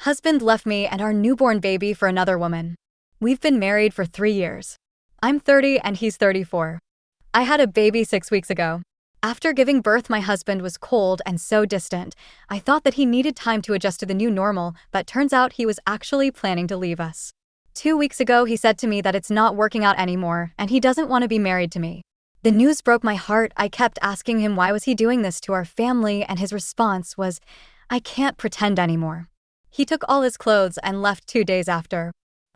Husband left me and our newborn baby for another woman. We've been married for 3 years. I'm 30 and he's 34. I had a baby 6 weeks ago. After giving birth, my husband was cold and so distant. I thought that he needed time to adjust to the new normal, but turns out he was actually planning to leave us. 2 weeks ago, he said to me that it's not working out anymore and he doesn't want to be married to me. The news broke my heart. I kept asking him why was he doing this to our family, and his response was, "I can't pretend anymore." He took all his clothes and left 2 days after.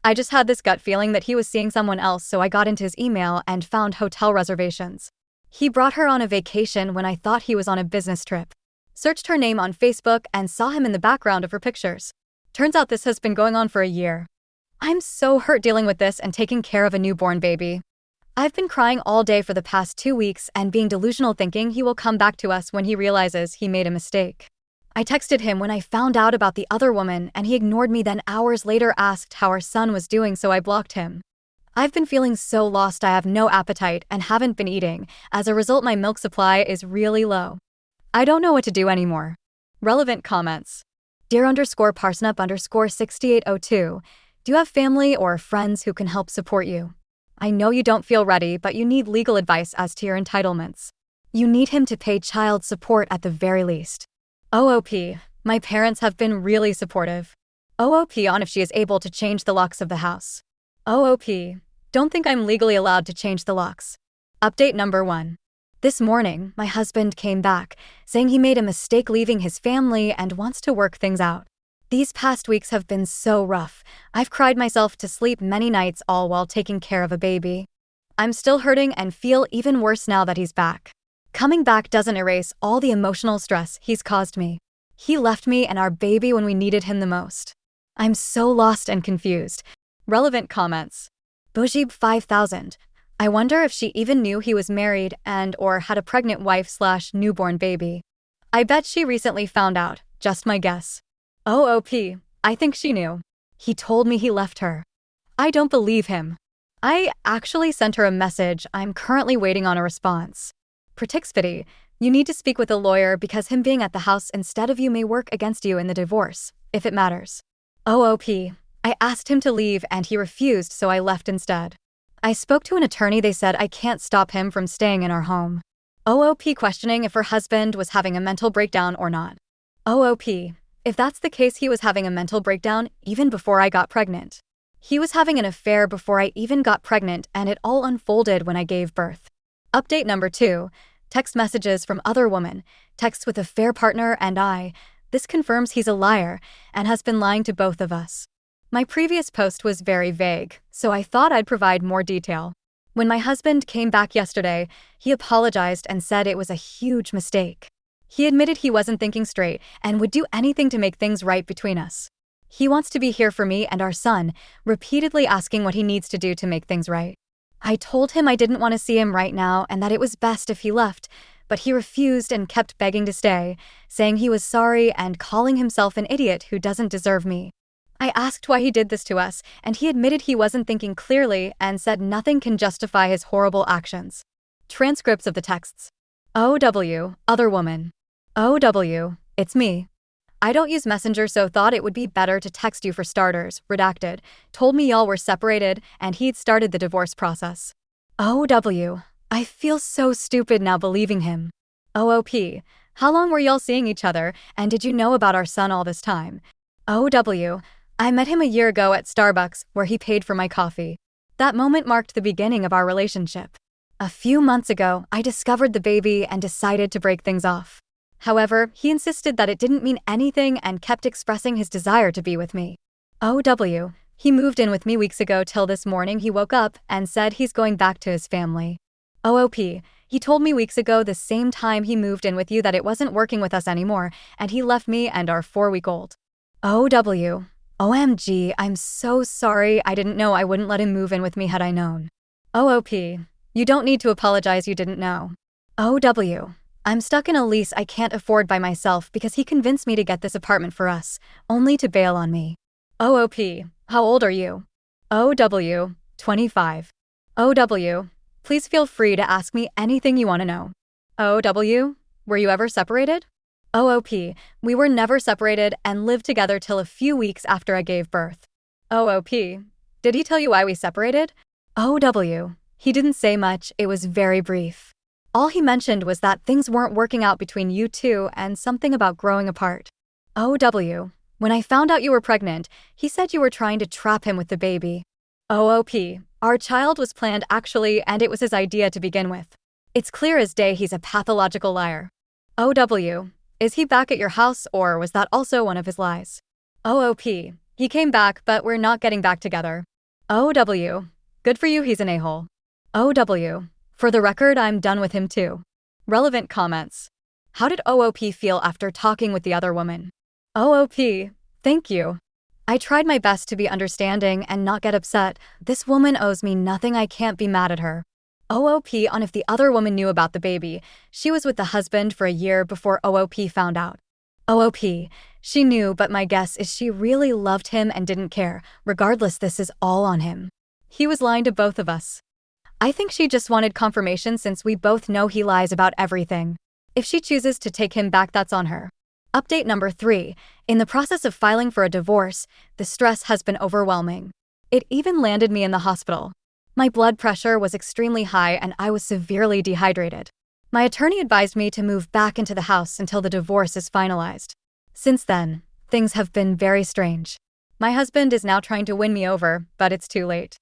I just had this gut feeling that he was seeing someone else, so I got into his email and found hotel reservations. He brought her on a vacation when I thought he was on a business trip. Searched her name on Facebook and saw him in the background of her pictures. Turns out this has been going on for a year. I'm so hurt dealing with this and taking care of a newborn baby. I've been crying all day for the past 2 weeks and being delusional, thinking he will come back to us when he realizes he made a mistake. I texted him when I found out about the other woman and he ignored me, then hours later asked how our son was doing, so I blocked him. I've been feeling so lost. I have no appetite and haven't been eating. As a result, my milk supply is really low. I don't know what to do anymore. Relevant comments. Dear_parsnip_6802. Do you have family or friends who can help support you? I know you don't feel ready, but you need legal advice as to your entitlements. You need him to pay child support at the very least. OOP. My parents have been really supportive. OOP on if she is able to change the locks of the house. OOP. Don't think I'm legally allowed to change the locks. Update number 1. This morning, my husband came back, saying he made a mistake leaving his family and wants to work things out. These past weeks have been so rough. I've cried myself to sleep many nights, all while taking care of a baby. I'm still hurting and feel even worse now that he's back. Coming back doesn't erase all the emotional stress he's caused me. He left me and our baby when we needed him the most. I'm so lost and confused. Relevant comments. Bojib 5000. I wonder if she even knew he was married and or had a pregnant wife/newborn baby. I bet she recently found out, just my guess. OOP. I think she knew. He told me he left her. I don't believe him. I actually sent her a message. I'm currently waiting on a response. Pretixpity. You need to speak with a lawyer because him being at the house instead of you may work against you in the divorce, if it matters. OOP. I asked him to leave and he refused, so I left instead. I spoke to an attorney. They said I can't stop him from staying in our home. OOP questioning if her husband was having a mental breakdown or not. OOP. If that's the case, he was having a mental breakdown even before I got pregnant. He was having an affair before I even got pregnant, and it all unfolded when I gave birth. Update number 2. Text messages from other woman. Texts with affair partner and I. This confirms he's a liar and has been lying to both of us. My previous post was very vague, so I thought I'd provide more detail. When my husband came back yesterday, he apologized and said it was a huge mistake. He admitted he wasn't thinking straight and would do anything to make things right between us. He wants to be here for me and our son, repeatedly asking what he needs to do to make things right. I told him I didn't want to see him right now and that it was best if he left, but he refused and kept begging to stay, saying he was sorry and calling himself an idiot who doesn't deserve me. I asked why he did this to us, and he admitted he wasn't thinking clearly and said nothing can justify his horrible actions. Transcripts of the texts. OW, other woman. OW, it's me. I don't use Messenger, so thought it would be better to text you for starters. Redacted. Told me y'all were separated and he'd started the divorce process. OW, I feel so stupid now believing him. OOP, how long were y'all seeing each other and did you know about our son all this time? OW, I met him a year ago at Starbucks where he paid for my coffee. That moment marked the beginning of our relationship. A few months ago, I discovered the baby and decided to break things off. However, he insisted that it didn't mean anything and kept expressing his desire to be with me. OW, he moved in with me weeks ago till this morning he woke up and said he's going back to his family. OOP, he told me weeks ago the same time he moved in with you that it wasn't working with us anymore and he left me and our 4-week-old. OW, OMG, I'm so sorry. I didn't know. I wouldn't let him move in with me had I known. OOP, you don't need to apologize, you didn't know. OW, I'm stuck in a lease I can't afford by myself because he convinced me to get this apartment for us, only to bail on me. OOP, how old are you? OW, 25. OW, please feel free to ask me anything you want to know. OW, were you ever separated? OOP, we were never separated and lived together till a few weeks after I gave birth. OOP, did he tell you why we separated? OW, he didn't say much, it was very brief. All he mentioned was that things weren't working out between you two and something about growing apart. OW, when I found out you were pregnant, he said you were trying to trap him with the baby. OOP, our child was planned actually, and it was his idea to begin with. It's clear as day he's a pathological liar. OW, is he back at your house or was that also one of his lies? OOP, he came back but we're not getting back together. OW, good for you, he's an a-hole. OW, for the record, I'm done with him too. Relevant comments. How did OOP feel after talking with the other woman? OOP, thank you. I tried my best to be understanding and not get upset. This woman owes me nothing, I can't be mad at her. OOP on if the other woman knew about the baby. She was with the husband for a year before OOP found out. OOP, she knew, but my guess is she really loved him and didn't care. Regardless, this is all on him. He was lying to both of us. I think she just wanted confirmation since we both know he lies about everything. If she chooses to take him back, that's on her. Update number 3. In the process of filing for a divorce, the stress has been overwhelming. It even landed me in the hospital. My blood pressure was extremely high and I was severely dehydrated. My attorney advised me to move back into the house until the divorce is finalized. Since then, things have been very strange. My husband is now trying to win me over, but it's too late.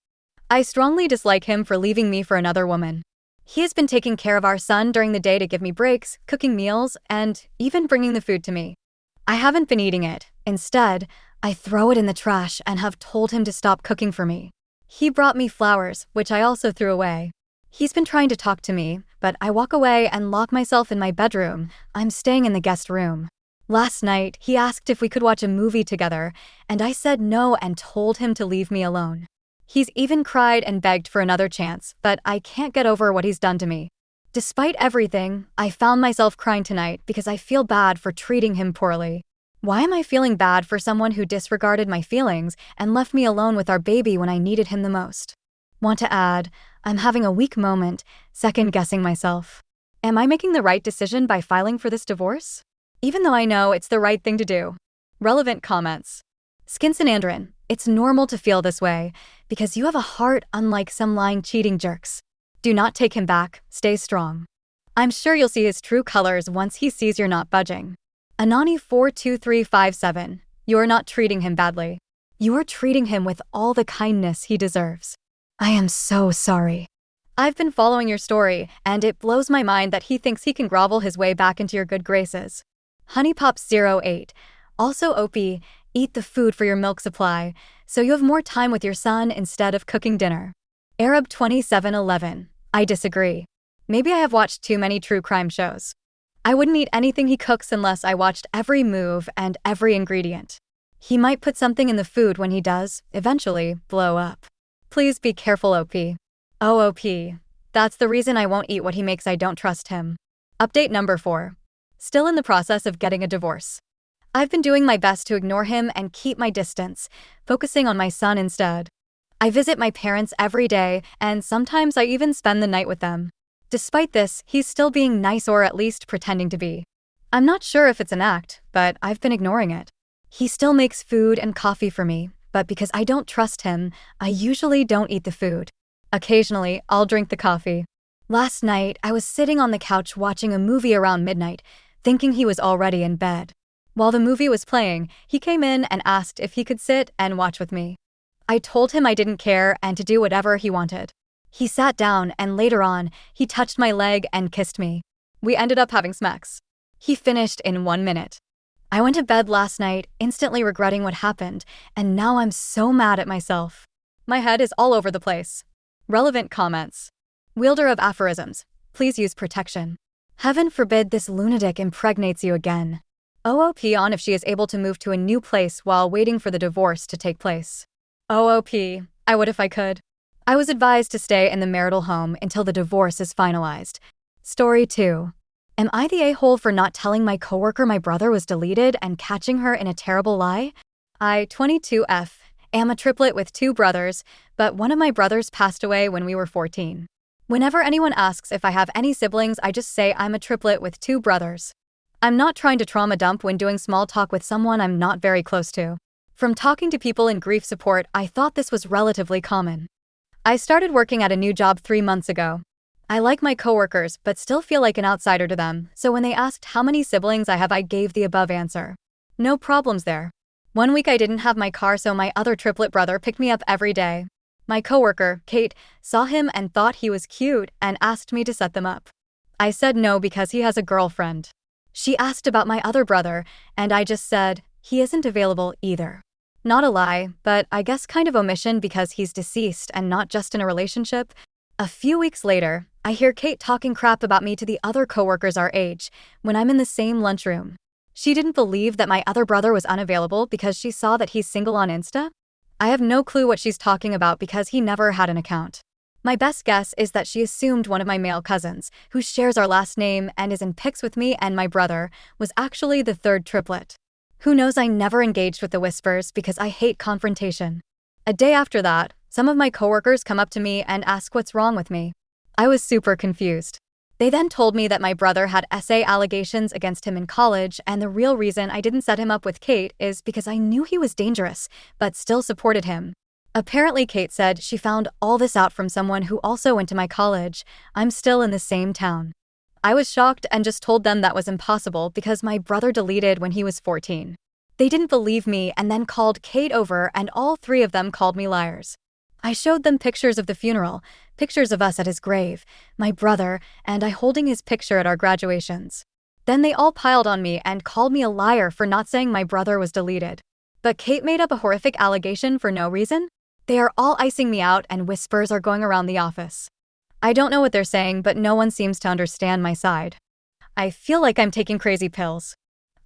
I strongly dislike him for leaving me for another woman. He has been taking care of our son during the day to give me breaks, cooking meals, and even bringing the food to me. I haven't been eating it. Instead, I throw it in the trash and have told him to stop cooking for me. He brought me flowers, which I also threw away. He's been trying to talk to me, but I walk away and lock myself in my bedroom. I'm staying in the guest room. Last night, he asked if we could watch a movie together, and I said no and told him to leave me alone. He's even cried and begged for another chance, but I can't get over what he's done to me. Despite everything, I found myself crying tonight because I feel bad for treating him poorly. Why am I feeling bad for someone who disregarded my feelings and left me alone with our baby when I needed him the most? Want to add, I'm having a weak moment, second-guessing myself. Am I making the right decision by filing for this divorce? Even though I know it's the right thing to do. Relevant comments. Skinson Andrin, it's normal to feel this way because you have a heart unlike some lying, cheating jerks. Do not take him back, stay strong. I'm sure you'll see his true colors once he sees you're not budging. Anani42357, you are not treating him badly. You are treating him with all the kindness he deserves. I am so sorry. I've been following your story, and it blows my mind that he thinks he can grovel his way back into your good graces. HoneyPop08, also OP, eat the food for your milk supply, so you have more time with your son instead of cooking dinner. Arab2711, I disagree. Maybe I have watched too many true crime shows. I wouldn't eat anything he cooks unless I watched every move and every ingredient. He might put something in the food when he does, eventually, blow up. Please be careful, OP. OOP. That's the reason I won't eat what he makes. I don't trust him. Update number 4. Still in the process of getting a divorce. I've been doing my best to ignore him and keep my distance, focusing on my son instead. I visit my parents every day, and sometimes I even spend the night with them. Despite this, he's still being nice, or at least pretending to be. I'm not sure if it's an act, but I've been ignoring it. He still makes food and coffee for me, but because I don't trust him, I usually don't eat the food. Occasionally, I'll drink the coffee. Last night, I was sitting on the couch watching a movie around midnight, thinking he was already in bed. While the movie was playing, he came in and asked if he could sit and watch with me. I told him I didn't care and to do whatever he wanted. He sat down and later on, he touched my leg and kissed me. We ended up having smacks. He finished in 1 minute. I went to bed last night, instantly regretting what happened, and now I'm so mad at myself. My head is all over the place. Relevant comments. Wielder of aphorisms, please use protection. Heaven forbid this lunatic impregnates you again. OOP on if she is able to move to a new place while waiting for the divorce to take place. OOP, I would if I could. I was advised to stay in the marital home until the divorce is finalized. Story 2. Am I the a-hole for not telling my coworker my brother was deleted and catching her in a terrible lie? I, 22F, am a triplet with 2 brothers, but one of my brothers passed away when we were 14. Whenever anyone asks if I have any siblings, I just say I'm a triplet with 2 brothers. I'm not trying to trauma dump when doing small talk with someone I'm not very close to. From talking to people in grief support, I thought this was relatively common. I started working at a new job 3 months ago. I like my coworkers, but still feel like an outsider to them, so when they asked how many siblings I have, I gave the above answer. No problems there. One week I didn't have my car, so my other triplet brother picked me up every day. My coworker, Kate, saw him and thought he was cute and asked me to set them up. I said no because he has a girlfriend. She asked about my other brother, and I just said, he isn't available either. Not a lie, but I guess kind of omission because he's deceased and not just in a relationship. A few weeks later, I hear Kate talking crap about me to the other coworkers our age when I'm in the same lunchroom. She didn't believe that my other brother was unavailable because she saw that he's single on Insta. I have no clue what she's talking about because he never had an account. My best guess is that she assumed one of my male cousins, who shares our last name and is in pics with me and my brother, was actually the third triplet. Who knows? I never engaged with the whispers because I hate confrontation. A day after that, some of my coworkers come up to me and ask what's wrong with me. I was super confused. They then told me that my brother had SA allegations against him in college, and the real reason I didn't set him up with Kate is because I knew he was dangerous, but still supported him. Apparently, Kate said she found all this out from someone who also went to my college. I'm still in the same town. I was shocked and just told them that was impossible because my brother deleted when he was 14. They didn't believe me and then called Kate over, and all 3 of them called me liars. I showed them pictures of the funeral, pictures of us at his grave, my brother, and I holding his picture at our graduations. Then they all piled on me and called me a liar for not saying my brother was deleted. But Kate made up a horrific allegation for no reason? They are all icing me out and whispers are going around the office. I don't know what they're saying, but no one seems to understand my side. I feel like I'm taking crazy pills.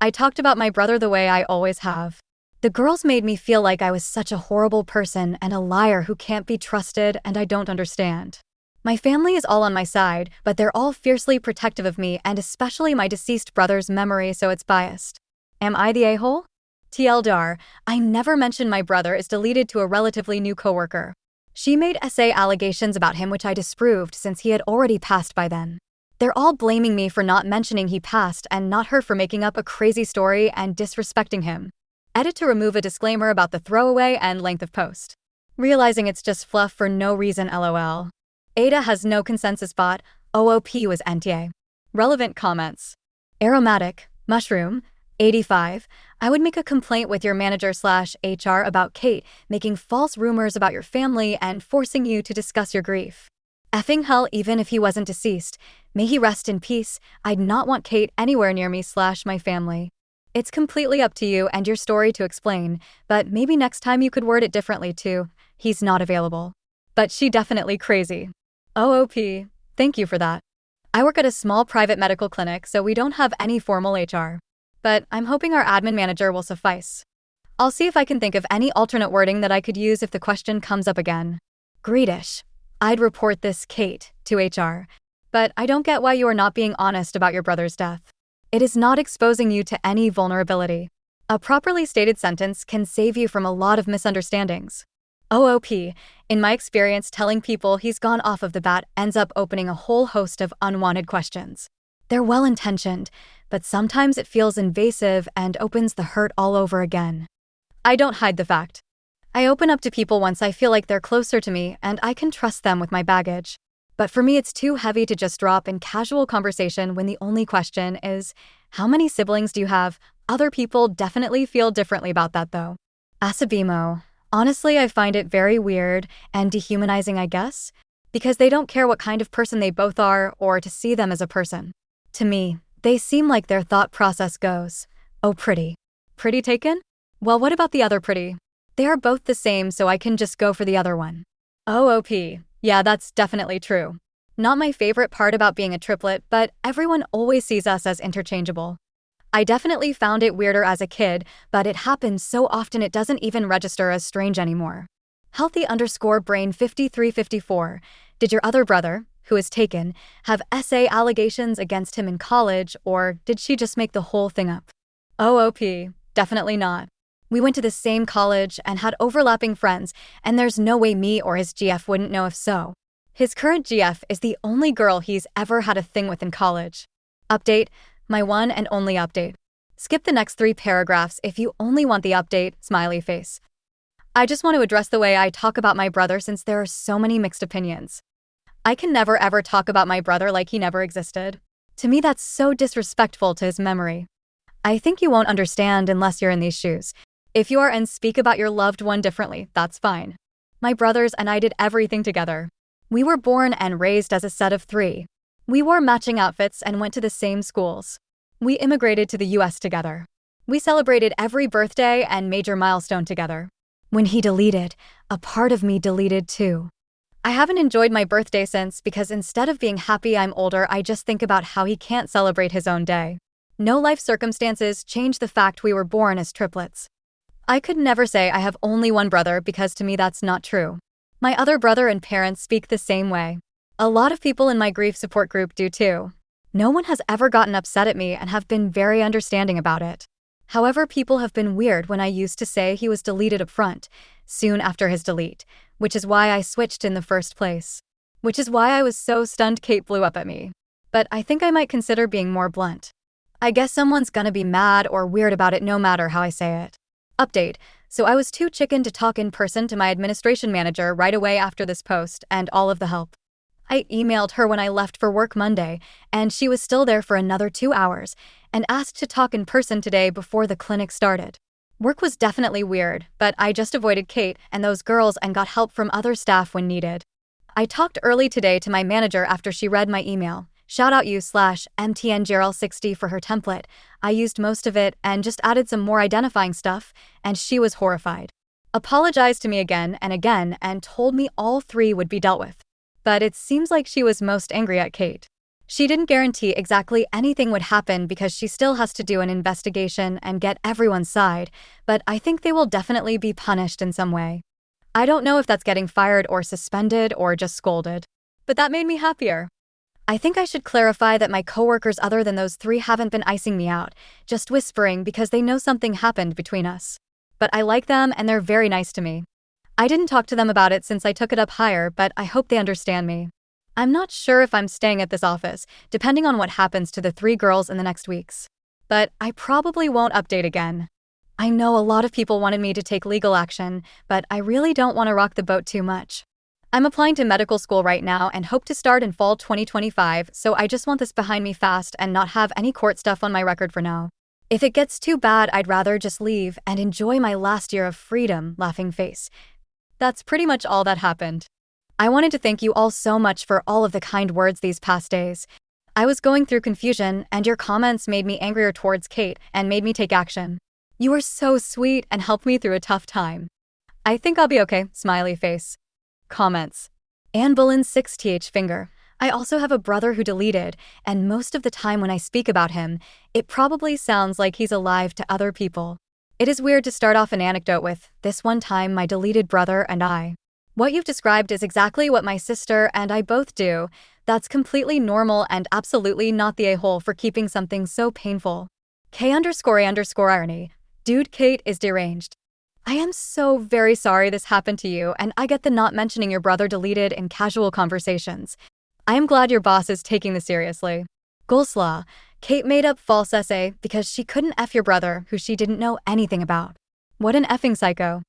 I talked about my brother the way I always have. The girls made me feel like I was such a horrible person and a liar who can't be trusted, and I don't understand. My family is all on my side, but they're all fiercely protective of me and especially my deceased brother's memory, so it's biased. Am I the a-hole? TLDR, I never mentioned my brother is deleted to a relatively new coworker. She made SA allegations about him which I disproved since he had already passed by then. They're all blaming me for not mentioning he passed and not her for making up a crazy story and disrespecting him. Edit to remove a disclaimer about the throwaway and length of post. Realizing it's just fluff for no reason, lol. Ada has no consensus bot, OOP was NTA. Relevant comments. Aromatic, mushroom, 85, I would make a complaint with your manager/HR about Kate making false rumors about your family and forcing you to discuss your grief. Effing hell, even if he wasn't deceased. May he rest in peace. I'd not want Kate anywhere near me/my family. It's completely up to you and your story to explain, but maybe next time you could word it differently too. He's not available. But she definitely crazy. OOP, thank you for that. I work at a small private medical clinic, so we don't have any formal HR. But I'm hoping our admin manager will suffice. I'll see if I can think of any alternate wording that I could use if the question comes up again. Greedish. I'd report this, Kate, to HR. But I don't get why you are not being honest about your brother's death. It is not exposing you to any vulnerability. A properly stated sentence can save you from a lot of misunderstandings. OOP, in my experience, telling people he's gone off of the bat ends up opening a whole host of unwanted questions. They're well-intentioned, but sometimes it feels invasive and opens the hurt all over again. I don't hide the fact. I open up to people once I feel like they're closer to me and I can trust them with my baggage. But for me, it's too heavy to just drop in casual conversation when the only question is, how many siblings do you have? Other people definitely feel differently about that though. Asabimo. Honestly, I find it very weird and dehumanizing, I guess, because they don't care what kind of person they both are or to see them as a person. To me, they seem like their thought process goes, oh, pretty. Pretty taken? Well, what about the other pretty? They are both the same, so I can just go for the other one. OOP. Yeah, that's definitely true. Not my favorite part about being a triplet, but everyone always sees us as interchangeable. I definitely found it weirder as a kid, but it happens so often it doesn't even register as strange anymore. Healthy_brain 5354. Did your other brother, who is taken, have SA allegations against him in college, or did she just make the whole thing up? OOP. Definitely not. We went to the same college and had overlapping friends, and there's no way me or his GF wouldn't know if so. His current GF is the only girl he's ever had a thing with in college. Update, My one and only update. Skip the next 3 paragraphs if you only want the update, smiley face. I just want to address the way I talk about my brother since there are so many mixed opinions. I can never ever talk about my brother like he never existed. To me, that's so disrespectful to his memory. I think you won't understand unless you're in these shoes. If you are and speak about your loved one differently, that's fine. My brothers and I did everything together. We were born and raised as a set of 3. We wore matching outfits and went to the same schools. We immigrated to the US together. We celebrated every birthday and major milestone together. When he deleted, a part of me deleted too. I haven't enjoyed my birthday since because instead of being happy I'm older, I just think about how he can't celebrate his own day. No life circumstances change the fact we were born as triplets. I could never say I have only one brother because to me that's not true. My other brother and parents speak the same way. A lot of people in my grief support group do too. No one has ever gotten upset at me and have been very understanding about it. However, people have been weird when I used to say he was deleted up front, soon after his delete, which is why I switched in the first place. Which is why I was so stunned Kate blew up at me. But I think I might consider being more blunt. I guess someone's gonna be mad or weird about it no matter how I say it. Update. So I was too chicken to talk in person to my administration manager right away after this post and all of the help. I emailed her when I left for work Monday, and she was still there for another 2 hours, and asked to talk in person today before the clinic started. Work was definitely weird, but I just avoided Kate and those girls and got help from other staff when needed. I talked early today to my manager after she read my email. Shout out you/MTNGRL60 for her template. I used most of it and just added some more identifying stuff, and she was horrified. Apologized to me again and told me all 3 would be dealt with. But it seems like she was most angry at Kate. She didn't guarantee exactly anything would happen because she still has to do an investigation and get everyone's side, but I think they will definitely be punished in some way. I don't know if that's getting fired or suspended or just scolded. But that made me happier. I think I should clarify that my coworkers other than those 3 haven't been icing me out, just whispering because they know something happened between us. But I like them and they're very nice to me. I didn't talk to them about it since I took it up higher, but I hope they understand me. I'm not sure if I'm staying at this office, depending on what happens to the 3 girls in the next weeks. But I probably won't update again. I know a lot of people wanted me to take legal action, but I really don't want to rock the boat too much. I'm applying to medical school right now and hope to start in fall 2025, so I just want this behind me fast and not have any court stuff on my record for now. If it gets too bad, I'd rather just leave and enjoy my last year of freedom, laughing face. That's pretty much all that happened. I wanted to thank you all so much for all of the kind words these past days. I was going through confusion, and your comments made me angrier towards Kate and made me take action. You were so sweet and helped me through a tough time. I think I'll be okay, smiley face. Comments. Anne Boleyn's 6th finger. I also have a brother who deleted, and most of the time when I speak about him, it probably sounds like he's alive to other people. It is weird to start off an anecdote with, this one time my deleted brother and I. What you've described is exactly what my sister and I both do. That's completely normal and absolutely not the a-hole for keeping something so painful. K_A_irony. Dude, Kate is deranged. I am so very sorry this happened to you, and I get the not mentioning your brother deleted in casual conversations. I am glad your boss is taking this seriously. Gulslaw. Kate made up false essay because she couldn't F your brother, who she didn't know anything about. What an effing psycho.